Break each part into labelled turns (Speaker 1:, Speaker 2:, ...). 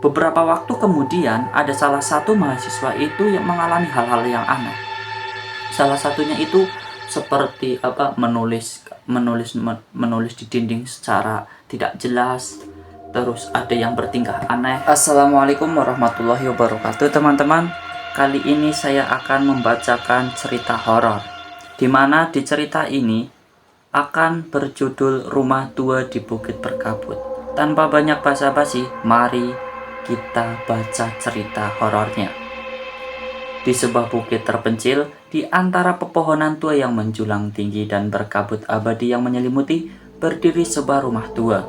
Speaker 1: Beberapa waktu kemudian ada salah satu mahasiswa itu yang mengalami hal-hal yang aneh. Salah satunya itu seperti menulis di dinding secara tidak jelas. Terus ada yang bertingkah aneh. Assalamualaikum warahmatullahi wabarakatuh teman-teman. Kali ini saya akan membacakan cerita horor, dimana di cerita ini akan berjudul Rumah Tua di Bukit Berkabut. Tanpa banyak basa-basi, mari kita baca cerita horornya. Di sebuah bukit terpencil, di antara pepohonan tua yang menjulang tinggi dan berkabut abadi yang menyelimuti, berdiri sebuah rumah tua.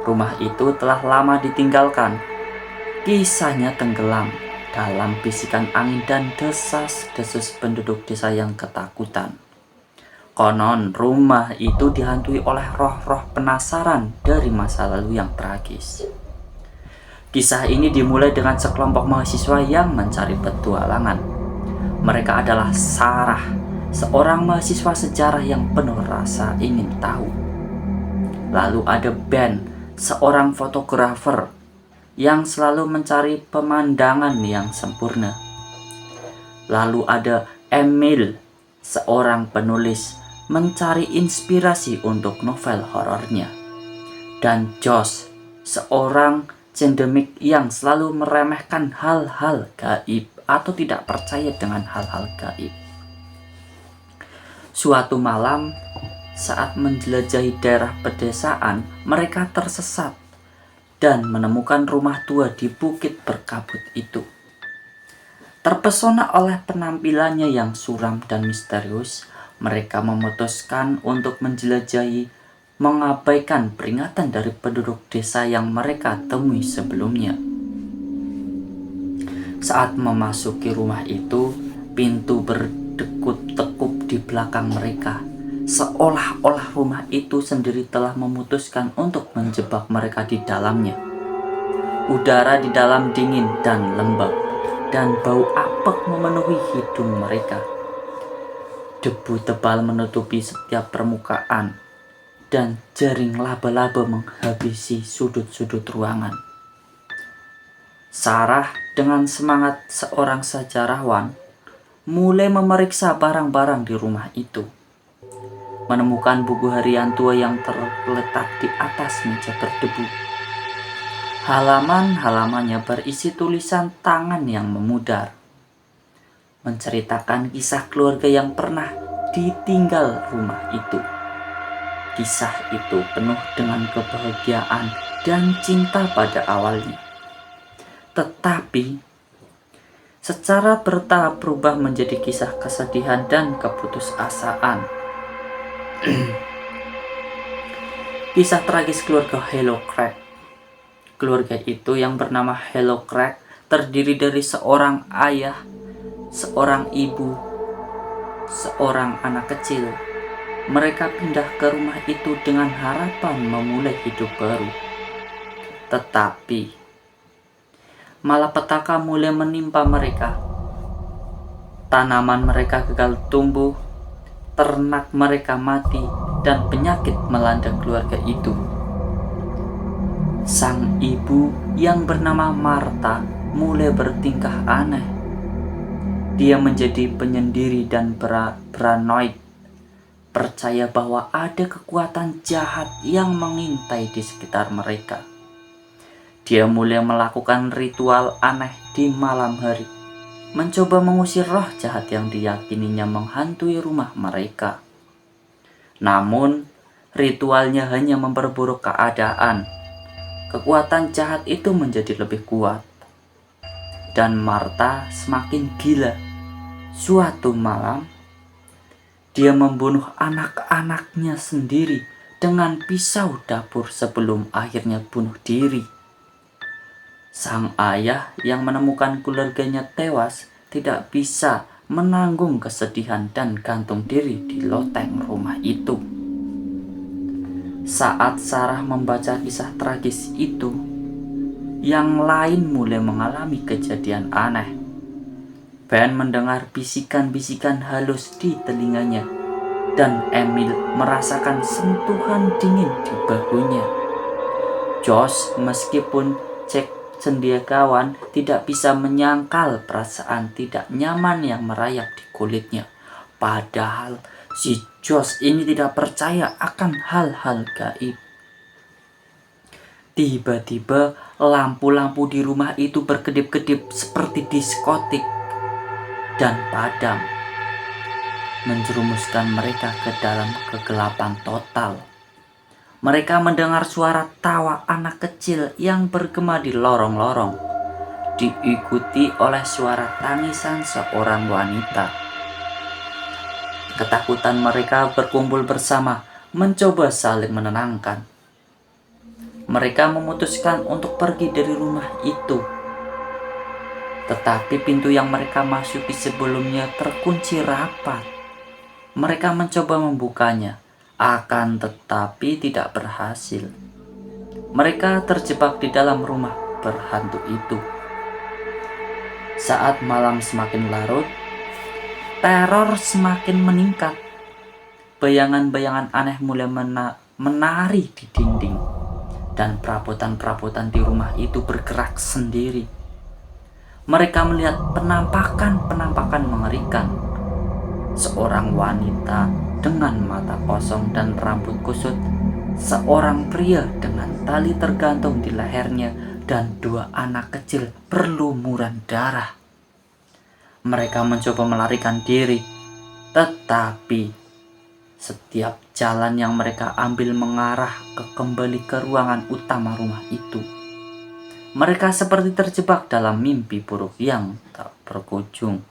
Speaker 1: Rumah itu telah lama ditinggalkan. Kisahnya tenggelam dalam bisikan angin dan desas-desus penduduk desa yang ketakutan. Konon rumah itu dihantui oleh roh-roh penasaran dari masa lalu yang tragis. Kisah ini dimulai dengan sekelompok mahasiswa yang mencari petualangan. Mereka adalah Sarah, seorang mahasiswa sejarah yang penuh rasa ingin tahu. Lalu ada Ben, seorang fotografer yang selalu mencari pemandangan yang sempurna. Lalu ada Emil, seorang penulis mencari inspirasi untuk novel horornya. Dan Josh, seorang cenderamik yang selalu meremehkan hal-hal gaib atau tidak percaya dengan hal-hal gaib. Suatu malam, saat menjelajahi daerah pedesaan, mereka tersesat dan menemukan rumah tua di Bukit Berkabut itu. Terpesona oleh penampilannya yang suram dan misterius, mereka memutuskan untuk menjelajahi, mengabaikan peringatan dari penduduk desa yang mereka temui sebelumnya. Saat memasuki rumah itu, pintu berdekut-dekut di belakang mereka, seolah-olah rumah itu sendiri telah memutuskan untuk menjebak mereka di dalamnya. Udara di dalam dingin dan lembab, dan bau apek memenuhi hidung mereka. Debu tebal menutupi setiap permukaan, dan jaring laba-laba menghabisi sudut-sudut ruangan. Sarah dengan semangat seorang sejarawan mulai memeriksa barang-barang di rumah itu. Menemukan buku harian tua yang terletak di atas meja berdebu. Halaman-halamannya berisi tulisan tangan yang memudar, menceritakan kisah keluarga yang pernah ditinggal rumah itu. Kisah itu penuh dengan kebahagiaan dan cinta pada awalnya. Tetapi secara bertahap berubah menjadi kisah kesedihan dan keputusasaan. Kisah tragis keluarga Hello Craig. Keluarga itu yang bernama Hello Craig terdiri dari seorang ayah, seorang ibu, seorang anak kecil. Mereka pindah ke rumah itu dengan harapan memulai hidup baru. Tetapi malapetaka mulai menimpa mereka. Tanaman mereka gagal tumbuh, ternak mereka mati, dan penyakit melanda keluarga itu. Sang ibu yang bernama Martha mulai bertingkah aneh. Dia menjadi penyendiri dan paranoid, percaya bahwa ada kekuatan jahat yang mengintai di sekitar mereka. Dia mulai melakukan ritual aneh di malam hari, mencoba mengusir roh jahat yang diyakininya menghantui rumah mereka. Namun, ritualnya hanya memperburuk keadaan. Kekuatan jahat itu menjadi lebih kuat, dan Martha semakin gila. Suatu malam, dia membunuh anak-anaknya sendiri dengan pisau dapur sebelum akhirnya bunuh diri. Sang ayah yang menemukan keluarganya tewas tidak bisa menanggung kesedihan dan gantung diri di loteng rumah itu. Saat Sarah membaca kisah tragis itu, yang lain mulai mengalami kejadian aneh. Ben mendengar bisikan-bisikan halus di telinganya, dan Emil merasakan sentuhan dingin di bahunya. Josh meskipun cendekiawan tidak bisa menyangkal perasaan tidak nyaman yang merayap di kulitnya. Padahal si Josh ini tidak percaya akan hal-hal gaib. Tiba-tiba lampu-lampu di rumah itu berkedip-kedip seperti diskotik dan padam, menjerumuskan mereka ke dalam kegelapan total. Mereka mendengar suara tawa anak kecil yang bergema di lorong-lorong, diikuti oleh suara tangisan seorang wanita. Ketakutan mereka berkumpul bersama, mencoba saling menenangkan. Mereka memutuskan untuk pergi dari rumah itu. Tetapi pintu yang mereka masuki sebelumnya terkunci rapat. Mereka mencoba membukanya, akan tetapi tidak berhasil. Mereka terjebak di dalam rumah berhantu itu. Saat malam semakin larut, teror semakin meningkat. Bayangan-bayangan aneh mulai menari di dinding, dan perabotan-perabotan di rumah itu bergerak sendiri. Mereka melihat penampakan-penampakan mengerikan. Seorang wanita dengan mata kosong dan rambut kusut, seorang pria dengan tali tergantung di lehernya, dan 2 anak kecil berlumuran darah. Mereka mencoba melarikan diri, tetapi setiap jalan yang mereka ambil mengarah kembali ke ruangan utama rumah itu. Mereka seperti terjebak dalam mimpi buruk yang tak berujung.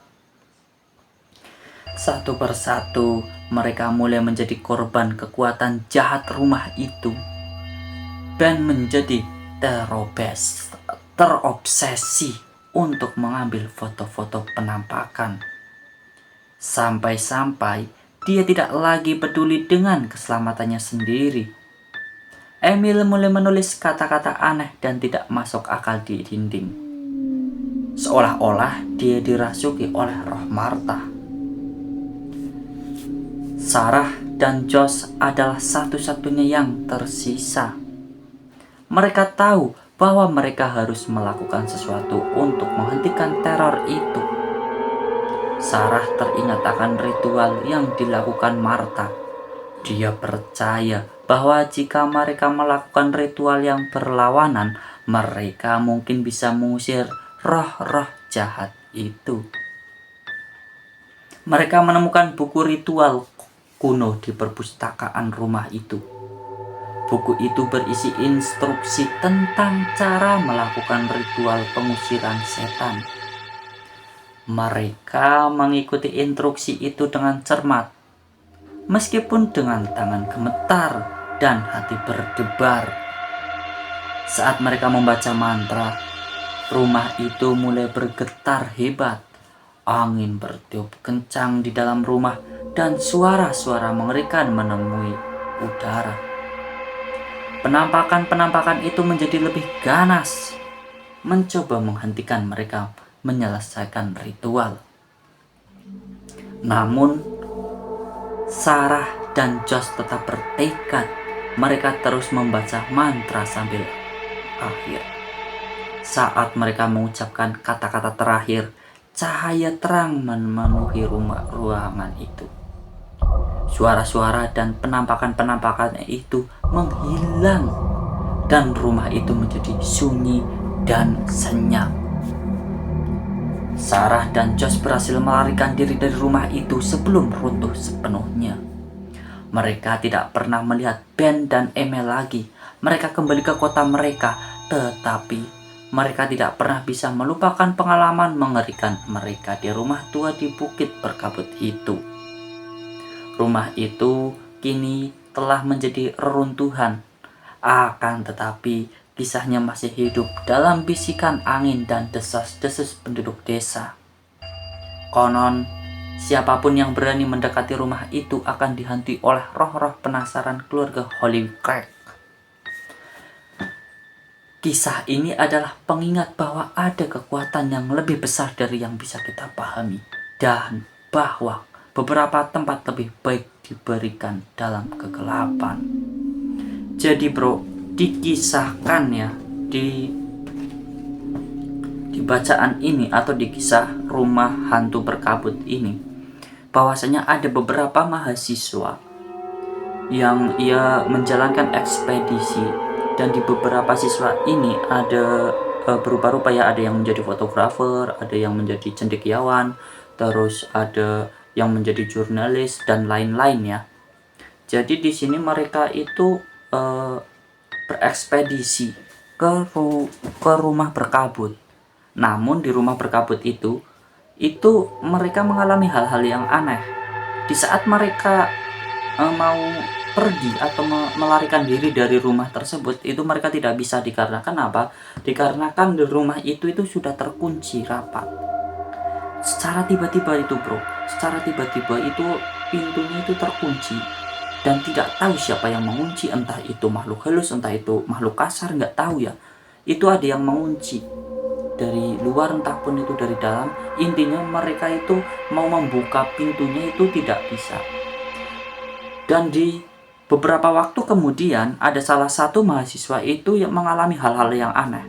Speaker 1: Satu persatu mereka mulai menjadi korban kekuatan jahat rumah itu. Ben menjadi terobsesi untuk mengambil foto-foto penampakan. Sampai-sampai dia tidak lagi peduli dengan keselamatannya sendiri. Emil mulai menulis kata-kata aneh dan tidak masuk akal di dinding. Seolah-olah dia dirasuki oleh roh Martha. Sarah dan Josh adalah satu-satunya yang tersisa. Mereka tahu bahwa mereka harus melakukan sesuatu untuk menghentikan teror itu. Sarah teringat akan ritual yang dilakukan Martha. Dia percaya bahwa jika mereka melakukan ritual yang berlawanan, mereka mungkin bisa mengusir roh-roh jahat itu. Mereka menemukan buku ritual kuno di perpustakaan rumah itu. Buku itu berisi instruksi tentang cara melakukan ritual pengusiran setan. Mereka mengikuti instruksi itu dengan cermat, meskipun dengan tangan gemetar dan hati berdebar. Saat mereka membaca mantra, rumah itu mulai bergetar hebat. Angin bertiup kencang di dalam rumah dan suara-suara mengerikan menemui udara. Penampakan-penampakan itu menjadi lebih ganas, mencoba menghentikan mereka menyelesaikan ritual. Namun Sarah dan Josh tetap bertekad. Mereka terus membaca mantra sambil akhir. Saat mereka mengucapkan kata-kata terakhir, cahaya terang memenuhi ruangan itu. Suara-suara dan penampakan-penampakan itu menghilang, dan rumah itu menjadi sunyi dan senyap. Sarah dan Josh berhasil melarikan diri dari rumah itu sebelum runtuh sepenuhnya. Mereka tidak pernah melihat Ben dan Emil lagi. Mereka kembali ke kota mereka, tetapi mereka tidak pernah bisa melupakan pengalaman mengerikan mereka di rumah tua di bukit berkabut itu. Rumah itu kini telah menjadi reruntuhan. Akan tetapi kisahnya masih hidup dalam bisikan angin dan desas-desus penduduk desa. Konon, siapapun yang berani mendekati rumah itu akan dihantui oleh roh-roh penasaran keluarga Holy Craig. Kisah ini adalah pengingat bahwa ada kekuatan yang lebih besar dari yang bisa kita pahami, dan bahwa beberapa tempat lebih baik diberikan dalam kegelapan. Jadi bro, dikisahkan ya, di bacaan ini atau di kisah rumah hantu berkabut ini, bahwasanya ada beberapa mahasiswa yang ia menjalankan ekspedisi, dan di beberapa siswa ini ada berupa-rupa ya, ada yang menjadi fotografer, ada yang menjadi cendekiawan, terus ada yang menjadi jurnalis dan lain-lain ya. Jadi di sini mereka itu berekspedisi ke rumah berkabut. Namun di rumah berkabut itu mereka mengalami hal-hal yang aneh. Di saat mereka mau pergi atau melarikan diri dari rumah tersebut, itu mereka tidak bisa. Dikarenakan apa? Dikarenakan di rumah itu sudah terkunci rapat. Secara tiba-tiba itu bro, secara tiba-tiba itu pintunya itu terkunci, dan tidak tahu siapa yang mengunci. Entah itu makhluk halus, entah itu makhluk kasar, nggak tahu ya. Itu ada yang mengunci dari luar, entah pun itu dari dalam. Intinya mereka itu mau membuka pintunya itu tidak bisa. Dan di beberapa waktu kemudian ada salah satu mahasiswa itu yang mengalami hal-hal yang aneh.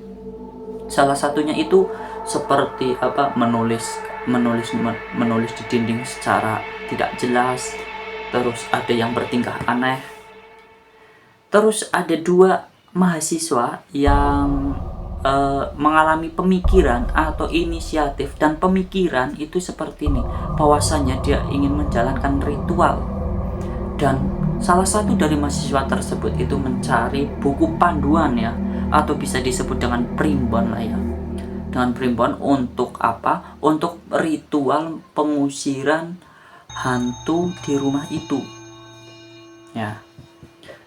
Speaker 1: Salah satunya itu seperti menulis di dinding secara tidak jelas. Terus ada yang bertingkah aneh. Terus ada 2 mahasiswa yang mengalami pemikiran atau inisiatif, dan pemikiran itu seperti ini, bahwasanya dia ingin menjalankan ritual. Dan salah satu dari mahasiswa tersebut itu mencari buku panduan ya, atau bisa disebut dengan primbon lah ya, dengan primbon untuk apa? Untuk ritual pengusiran hantu di rumah itu ya.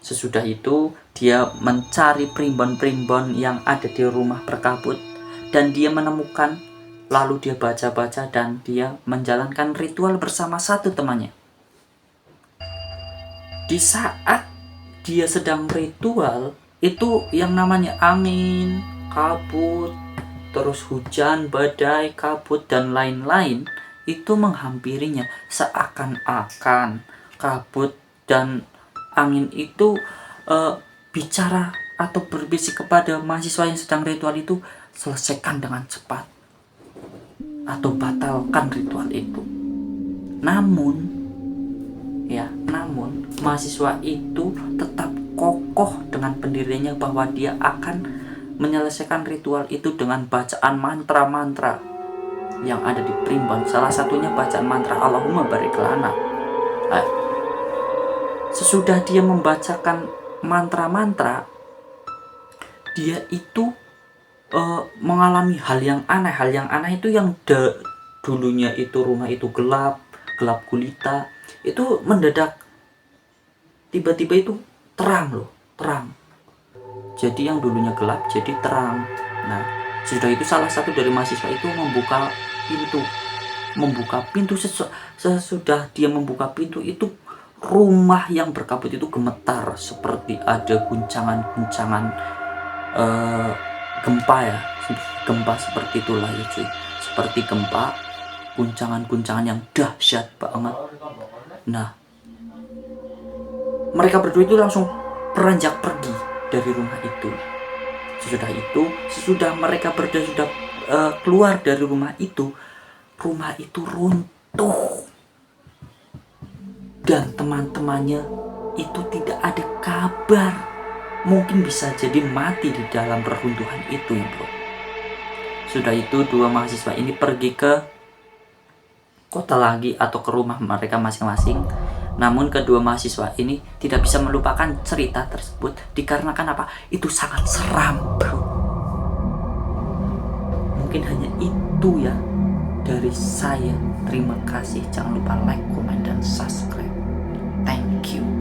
Speaker 1: Sesudah itu dia mencari primbon-primbon yang ada di rumah berkabut, dan dia menemukan. Lalu dia baca-baca dan dia menjalankan ritual bersama satu temannya. Di saat dia sedang ritual itu, yang namanya angin, kabut, terus hujan, badai, kabut, dan lain-lain itu menghampirinya. Seakan-akan kabut dan angin itu bicara atau berbisik kepada mahasiswa yang sedang ritual itu, selesaikan dengan cepat atau batalkan ritual itu. Namun mahasiswa itu tetap kokoh dengan pendiriannya bahwa dia akan menyelesaikan ritual itu dengan bacaan mantra-mantra yang ada di primbon. Salah satunya bacaan mantra Allahumma barik lana. Sesudah dia membacakan mantra-mantra, dia itu mengalami hal yang aneh. Hal yang aneh itu yang dulunya itu rumah itu gelap gulita, itu mendadak tiba-tiba itu terang. Jadi yang dulunya gelap jadi terang. Nah, sudah itu salah satu dari mahasiswa itu membuka pintu. Sesudah dia membuka pintu itu, rumah yang berkabut itu gemetar, seperti ada guncangan gempa ya. Gempa seperti itulah ya cuy. Seperti gempa, guncangan yang dahsyat banget. Nah, mereka berdua itu langsung beranjak pergi dari rumah itu. Sesudah mereka berdua sudah keluar dari rumah itu runtuh. Dan teman-temannya itu tidak ada kabar. Mungkin bisa jadi mati di dalam reruntuhan itu ya bro. Sudah itu 2 mahasiswa ini pergi ke kota lagi atau ke rumah mereka masing-masing. Namun kedua mahasiswa ini tidak bisa melupakan cerita tersebut, dikarenakan apa? Itu sangat seram bro. Mungkin hanya itu ya dari saya. Terima kasih. Jangan lupa like, comment, dan subscribe. Thank you.